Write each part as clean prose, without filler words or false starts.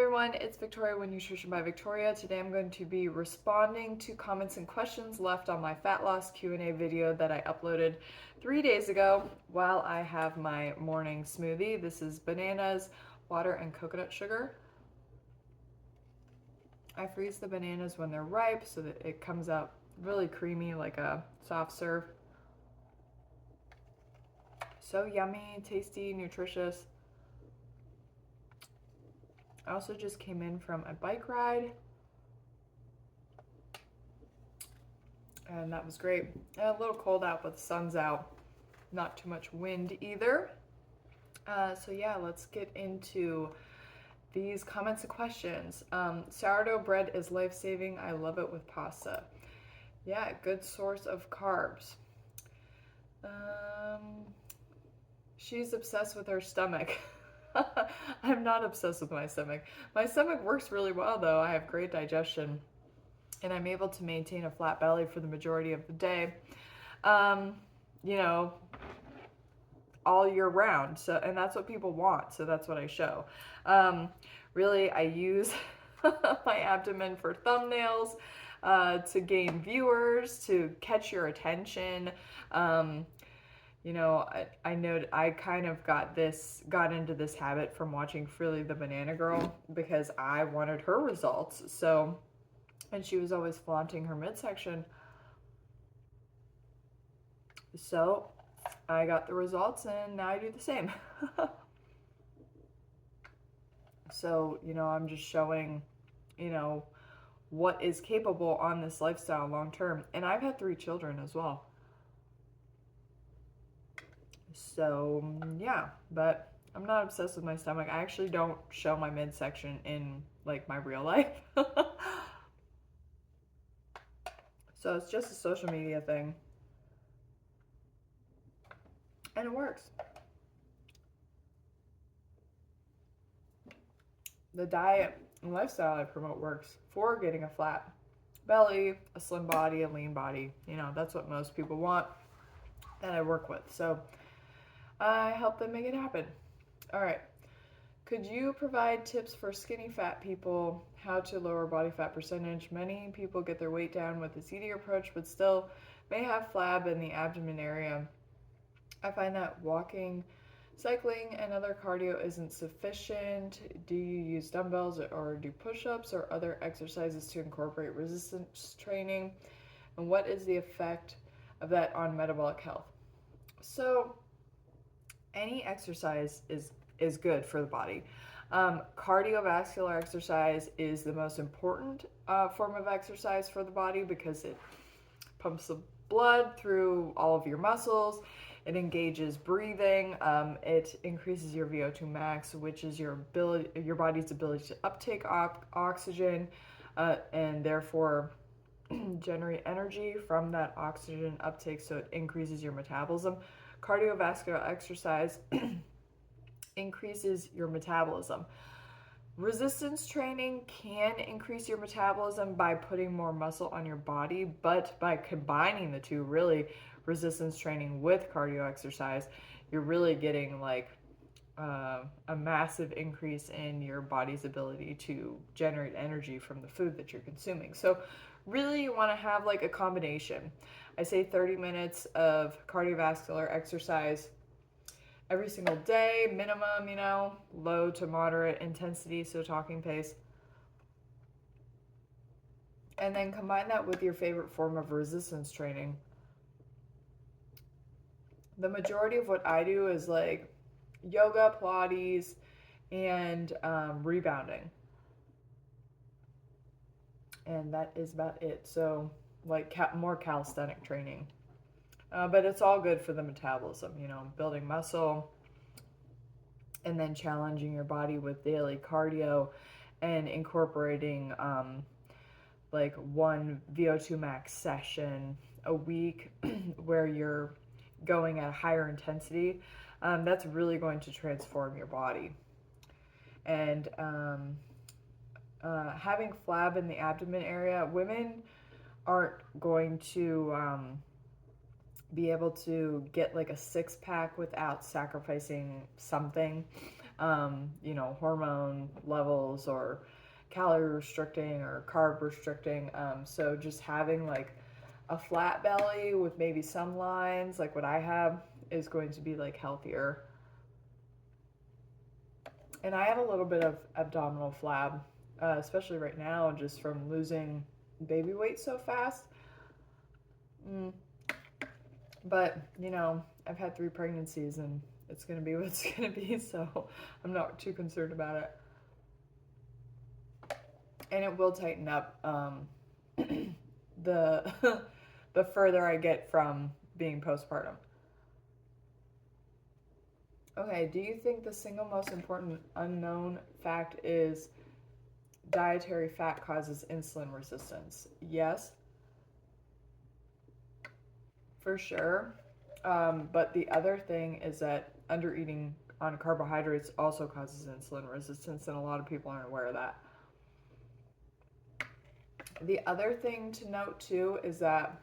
everyone, it's Victoria with Nutrition by Victoria. Today I'm going to be responding to comments and questions left on my fat loss Q&A video that I uploaded 3 days ago while I have my morning smoothie. This is bananas, water, and coconut sugar. I freeze the bananas when they're ripe so that it comes out really creamy like a soft serve. So yummy, tasty, nutritious. I also just came in from a bike ride, and that was great. A little cold out, but the sun's out. Not too much wind either. So yeah, let's get into these comments and questions. Sourdough bread is life-saving. I love it with pasta. Yeah, good source of carbs. She's obsessed with her stomach. I'm not obsessed with my stomach. My stomach works really well though. I have great digestion and I'm able to maintain a flat belly for the majority of the day. You know, all year round. So, and that's what people want. So that's what I show. Really, I use my abdomen for thumbnails, to gain viewers, to catch your attention. You know, I know I kind of got into this habit from watching Freely the Banana Girl because I wanted her results. So, and she was always flaunting her midsection. So I got the results and now I do the same. So, you know, I'm just showing, you know, what is capable on this lifestyle long term. And I've had 3 children as well. So yeah, but I'm not obsessed with my stomach. I actually don't show my midsection in like my real life. So it's just a social media thing. And it works. The diet and lifestyle I promote works for getting a flat belly, a slim body, a lean body. You know, that's what most people want that I work with. So I help them make it happen. All right. Could you provide tips for skinny fat people, how to lower body fat percentage? Many people get their weight down with this eating approach, but still may have flab in the abdomen area. I find that walking, cycling, and other cardio isn't sufficient. Do you use dumbbells or do push-ups or other exercises to incorporate resistance training? And what is the effect of that on metabolic health? So any exercise is good for the body. Cardiovascular exercise is the most important form of exercise for the body because it pumps the blood through all of your muscles. It engages breathing. It increases your VO2 max, which is your body's ability to uptake oxygen and therefore generate energy from that oxygen uptake. So it increases your metabolism. Cardiovascular exercise increases your metabolism. Resistance training can increase your metabolism by putting more muscle on your body, but by combining the two, really, resistance training with cardio exercise, you're really getting like a massive increase in your body's ability to generate energy from the food that you're consuming. So really you want to have like a combination. I say 30 minutes of cardiovascular exercise every single day, minimum, you know, low to moderate intensity, so talking pace. And then combine that with your favorite form of resistance training. The majority of what I do is like yoga, Pilates, and rebounding. And that is about it. So like more calisthenic training. But it's all good for the metabolism, you know, building muscle and then challenging your body with daily cardio and incorporating like one VO2 max session a week where you're going at a higher intensity. That's really going to transform your body. And having flab in the abdomen area, women aren't going to be able to get like a 6-pack without sacrificing something. you know, hormone levels or calorie restricting or carb restricting. So just having like a flat belly with maybe some lines like what I have is going to be like healthier. And I have a little bit of abdominal flab, especially right now, just from losing baby weight so fast. Mm. But, you know, I've had 3 pregnancies and it's going to be what it's going to be, so I'm not too concerned about it. And it will tighten up the the further I get from being postpartum. Okay, do you think the single most important unknown fact is dietary fat causes insulin resistance? Yes, for sure. But the other thing is that undereating on carbohydrates also causes insulin resistance, and a lot of people aren't aware of that. The other thing to note too is that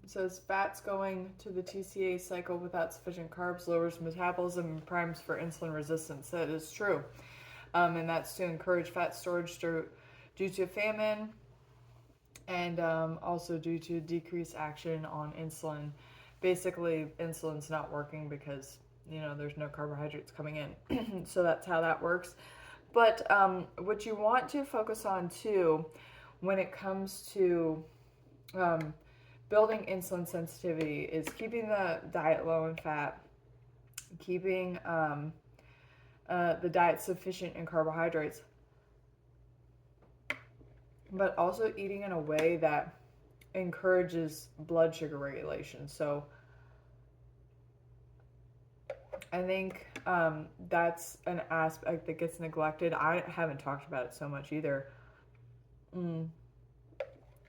it says fats going to the TCA cycle without sufficient carbs lowers metabolism and primes for insulin resistance. That is true. And that's to encourage fat storage due to famine and also due to decreased action on insulin. Basically, insulin's not working because, you know, there's no carbohydrates coming in. So that's how that works. But what you want to focus on too when it comes to building insulin sensitivity is keeping the diet low in fat, keeping the diet sufficient in carbohydrates, but also eating in a way that encourages blood sugar regulation. So I think that's an aspect that gets neglected. I haven't talked about it so much either.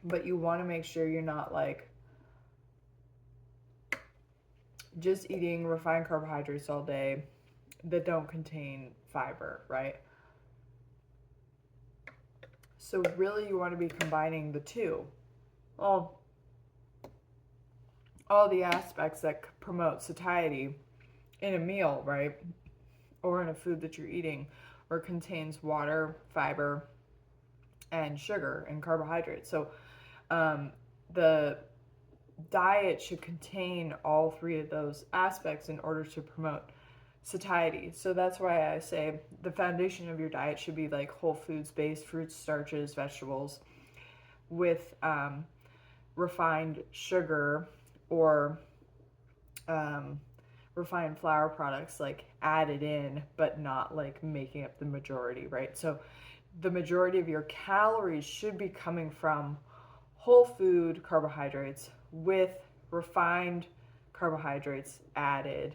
But you want to make sure you're not like just eating refined carbohydrates all day that don't contain fiber, right? So really you want to be combining the two. All the aspects that promote satiety in a meal, right? Or in a food that you're eating, or contains water, fiber, and sugar and carbohydrates. So the diet should contain all 3 of those aspects in order to promote satiety. So that's why I say the foundation of your diet should be like whole foods based, fruits, starches, vegetables, with refined sugar or refined flour products like added in, but not like making up the majority, right? So the majority of your calories should be coming from whole food carbohydrates with refined carbohydrates added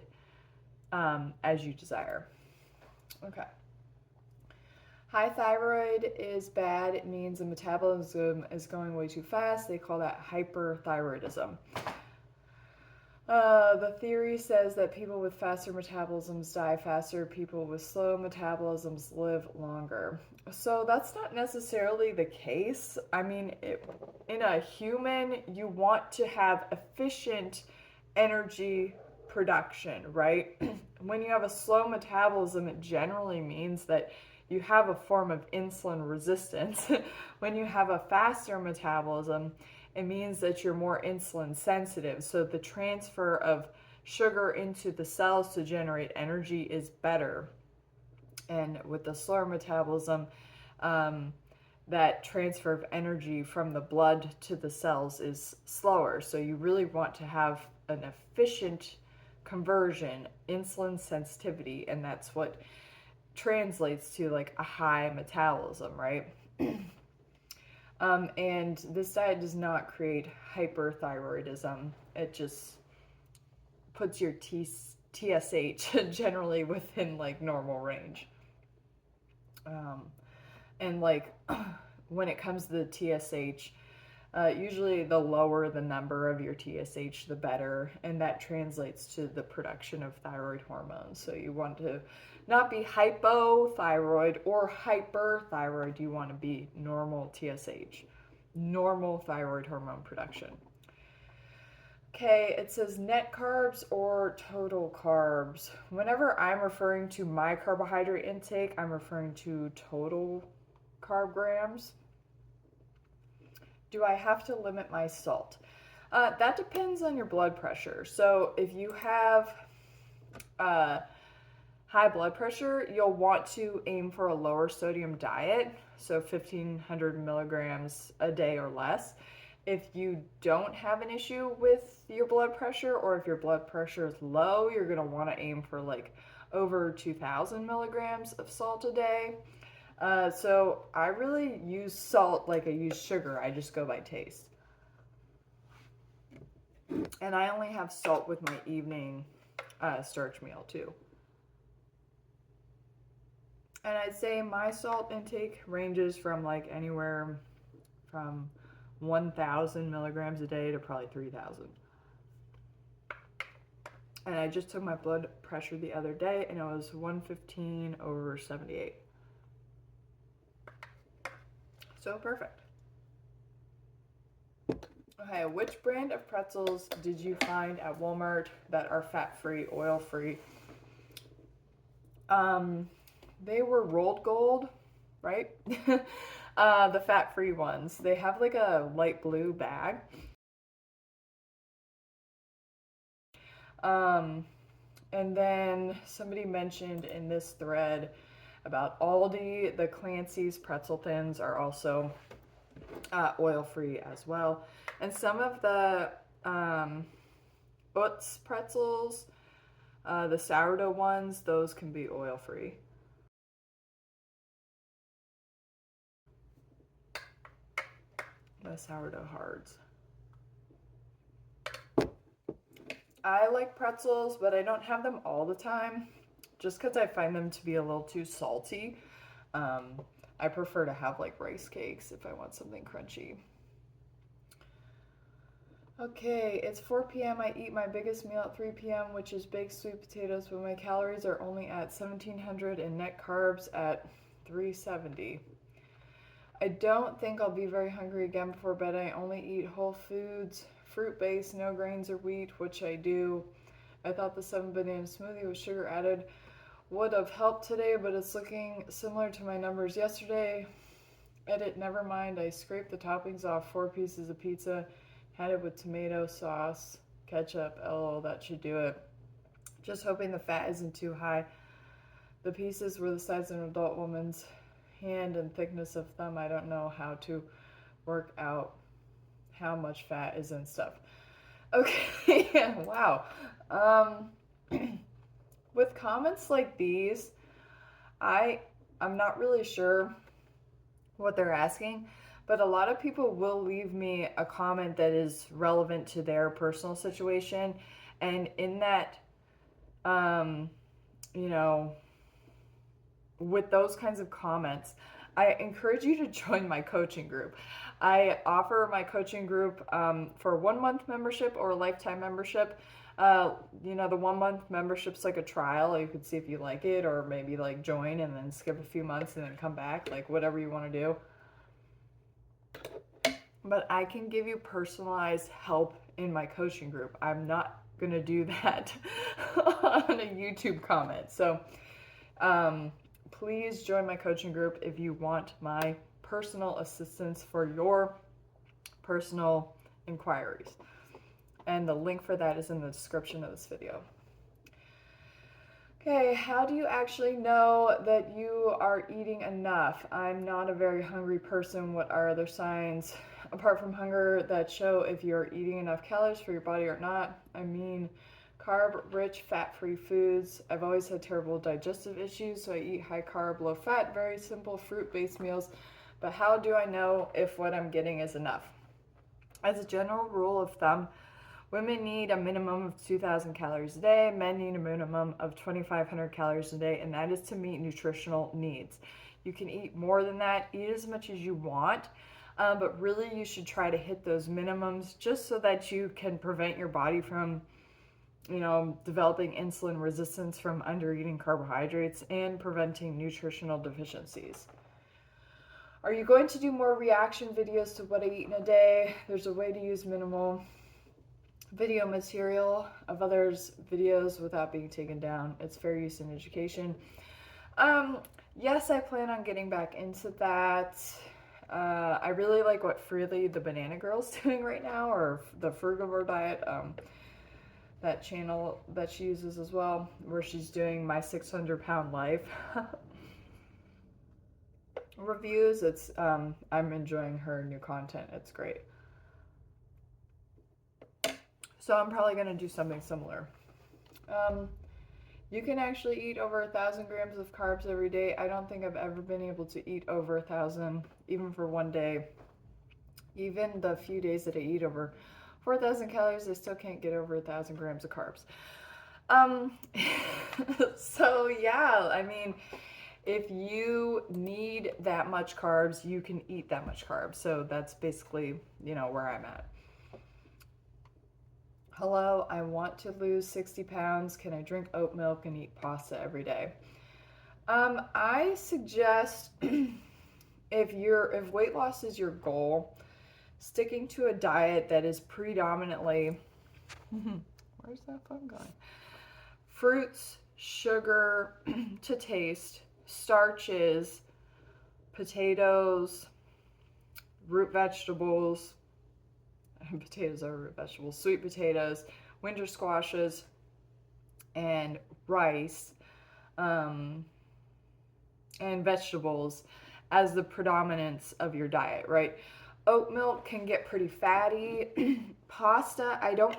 as you desire. Okay. High thyroid is bad. It means the metabolism is going way too fast. They call that hyperthyroidism. The theory says that people with faster metabolisms die faster, people with slow metabolisms live longer. So that's not necessarily the case. I mean, in a human, you want to have efficient energy production, right? When you have a slow metabolism, it generally means that you have a form of insulin resistance. When you have a faster metabolism, it means that you're more insulin sensitive. So the transfer of sugar into the cells to generate energy is better. And with the slower metabolism, that transfer of energy from the blood to the cells is slower. So you really want to have an efficient conversion, insulin sensitivity, and that's what translates to like a high metabolism, right? And this diet does not create hyperthyroidism. It just puts your TSH generally within like normal range. And like when it comes to the TSH, usually the lower the number of your TSH, the better, and that translates to the production of thyroid hormones. So you want to not be hypothyroid or hyperthyroid. You want to be normal TSH, normal thyroid hormone production. Okay, it says net carbs or total carbs. Whenever I'm referring to my carbohydrate intake, I'm referring to total carb grams. Do I have to limit my salt? That depends on your blood pressure. So if you have high blood pressure, you'll want to aim for a lower sodium diet, so 1,500 milligrams a day or less. If you don't have an issue with your blood pressure, or if your blood pressure is low, you're going to want to aim for like over 2,000 milligrams of salt a day. So I really use salt like I use sugar. I just go by taste. And I only have salt with my evening starch meal too. And I'd say my salt intake ranges from like anywhere from 1,000 milligrams a day to probably 3,000. And I just took my blood pressure the other day and it was 115/78. So perfect. Okay, which brand of pretzels did you find at Walmart that are fat-free, oil-free? They were rolled gold, right? The fat-free ones. They have like a light blue bag. And then somebody mentioned in this thread about Aldi, the Clancy's pretzel thins are also oil-free as well. And some of the Utz pretzels, the sourdough ones, those can be oil-free. The sourdough hards. I like pretzels, but I don't have them all the time just because I find them to be a little too salty. I prefer to have like rice cakes if I want something crunchy. Okay, it's 4 p.m. I eat my biggest meal at 3 p.m., which is baked sweet potatoes, but my calories are only at 1,700 and net carbs at 370. I don't think I'll be very hungry again before bed. I only eat whole foods, fruit-based, no grains or wheat, which I do. I thought the 7-banana smoothie with sugar added would have helped today, but it's looking similar to my numbers yesterday. Edit, never mind. I scraped the toppings off 4 pieces of pizza, had it with tomato sauce, ketchup. LOL, that should do it. Just hoping the fat isn't too high. The pieces were the size of an adult woman's hand and thickness of thumb. I don't know how to work out how much fat is in stuff. Okay, wow. With comments like these, I'm not really sure what they're asking, but a lot of people will leave me a comment that is relevant to their personal situation. And in that, you know, with those kinds of comments, I encourage you to join my coaching group. I offer my coaching group for a 1-month membership or a lifetime membership. You know, the 1-month membership's like a trial. You could see if you like it, or maybe like join and then skip a few months and then come back, like whatever you want to do. But I can give you personalized help in my coaching group. I'm not going to do that on a YouTube comment. So please join my coaching group if you want my personal assistance for your personal inquiries. And the link for that is in the description of this video. Okay, how do you actually know that you are eating enough? I'm not a very hungry person. What are other signs, apart from hunger, that show if you're eating enough calories for your body or not? I mean, carb-rich, fat-free foods. I've always had terrible digestive issues, so I eat high-carb, low-fat, very simple fruit-based meals. But how do I know if what I'm getting is enough? As a general rule of thumb, women need a minimum of 2,000 calories a day. Men need a minimum of 2,500 calories a day, and that is to meet nutritional needs. You can eat more than that, eat as much as you want, but really you should try to hit those minimums just so that you can prevent your body from, you know, developing insulin resistance from undereating carbohydrates and preventing nutritional deficiencies. Are you going to do more reaction videos to what I eat in a day? There's a way to use minimal video material of others' videos without being taken down. It's fair use in education. Yes, I plan on getting back into that. I really like what Freely the Banana Girl's doing right now, or the Frugivore diet. That channel that she uses as well, where she's doing my 600-pound life reviews. It's I'm enjoying her new content. It's great. So I'm probably gonna do something similar. You can actually eat over 1,000 grams of carbs every day. I don't think I've ever been able to eat over 1,000, even for one day. Even the few days that I eat over 4,000 calories, I still can't get over 1,000 grams of carbs. So yeah, I mean, if you need that much carbs, you can eat that much carbs. So that's basically, where I'm at. Hello, I want to lose 60 pounds. Can I drink oat milk and eat pasta every day? I suggest if weight loss is your goal, sticking to a diet that is predominantly where's that phone going? Fruits, sugar to taste, starches, potatoes, root vegetables. Potatoes are root vegetables. Sweet potatoes, winter squashes, and rice, and vegetables as the predominance of your diet, right? Oat milk can get pretty fatty. Pasta, I don't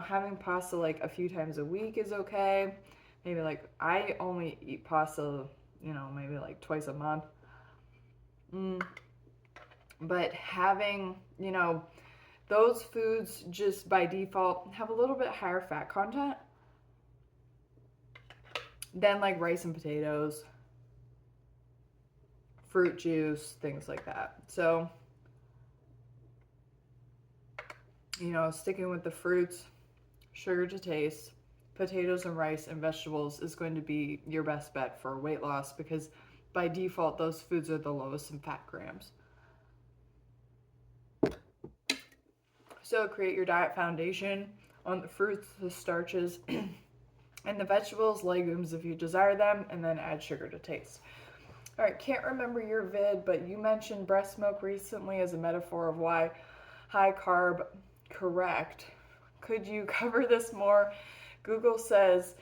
having pasta like a few times a week is okay. Maybe like I only eat pasta, maybe like twice a month. But having, those foods just by default have a little bit higher fat content than like rice and potatoes, fruit juice, things like that. So, sticking with the fruits, sugar to taste, potatoes and rice and vegetables is going to be your best bet for weight loss, because by default, those foods are the lowest in fat grams. So create your diet foundation on the fruits, the starches, and the vegetables, legumes if you desire them, and then add sugar to taste. All right, can't remember your vid, but you mentioned breast milk recently as a metaphor of why high carb correct. Could you cover this more? Google says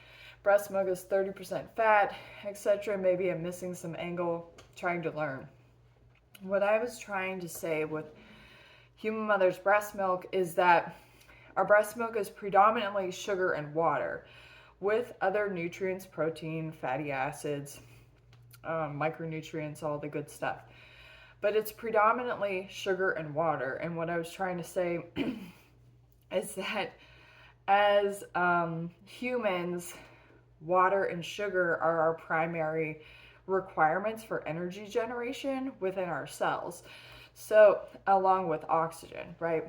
breast milk is 30% fat, etc. Maybe I'm missing some angle, trying to learn. What I was trying to say with human mother's breast milk is that our breast milk is predominantly sugar and water with other nutrients, protein, fatty acids, micronutrients, all the good stuff. But it's predominantly sugar and water. And what I was trying to say is that as humans, water and sugar are our primary requirements for energy generation within our cells. So, along with oxygen, right?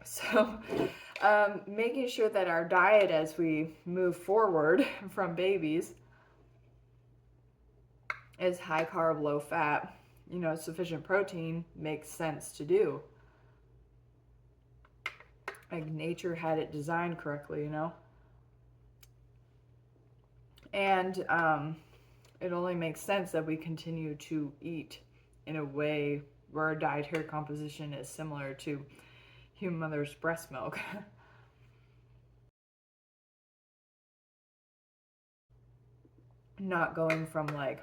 So, making sure that our diet as we move forward from babies is high carb, low fat, sufficient protein makes sense to do. Like nature had it designed correctly, And it only makes sense that we continue to eat in a way where our dietary composition is similar to human mother's breast milk. Not going from like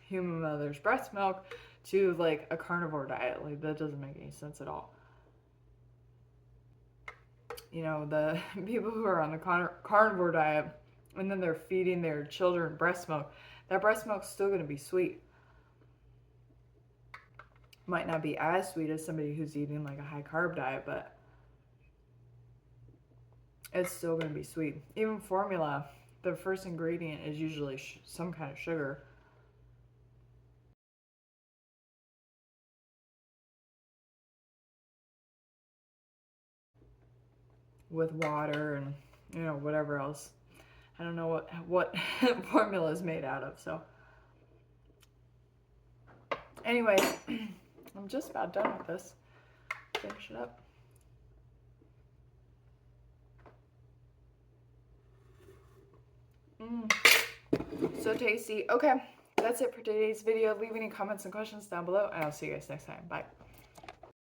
human mother's breast milk to like a carnivore diet. Like that doesn't make any sense at all. The people who are on the carnivore diet and then they're feeding their children breast milk, that breast milk's still going to be sweet. Might not be as sweet as somebody who's eating like a high carb diet, but it's still going to be sweet. Even formula, the first ingredient is usually some kind of sugar. With water and whatever else. I don't know what formula is made out of. So anyway, I'm just about done with this. Finish it up. So tasty. Okay, that's it for today's video. Leave any comments and questions down below, and I'll see you guys next time. Bye.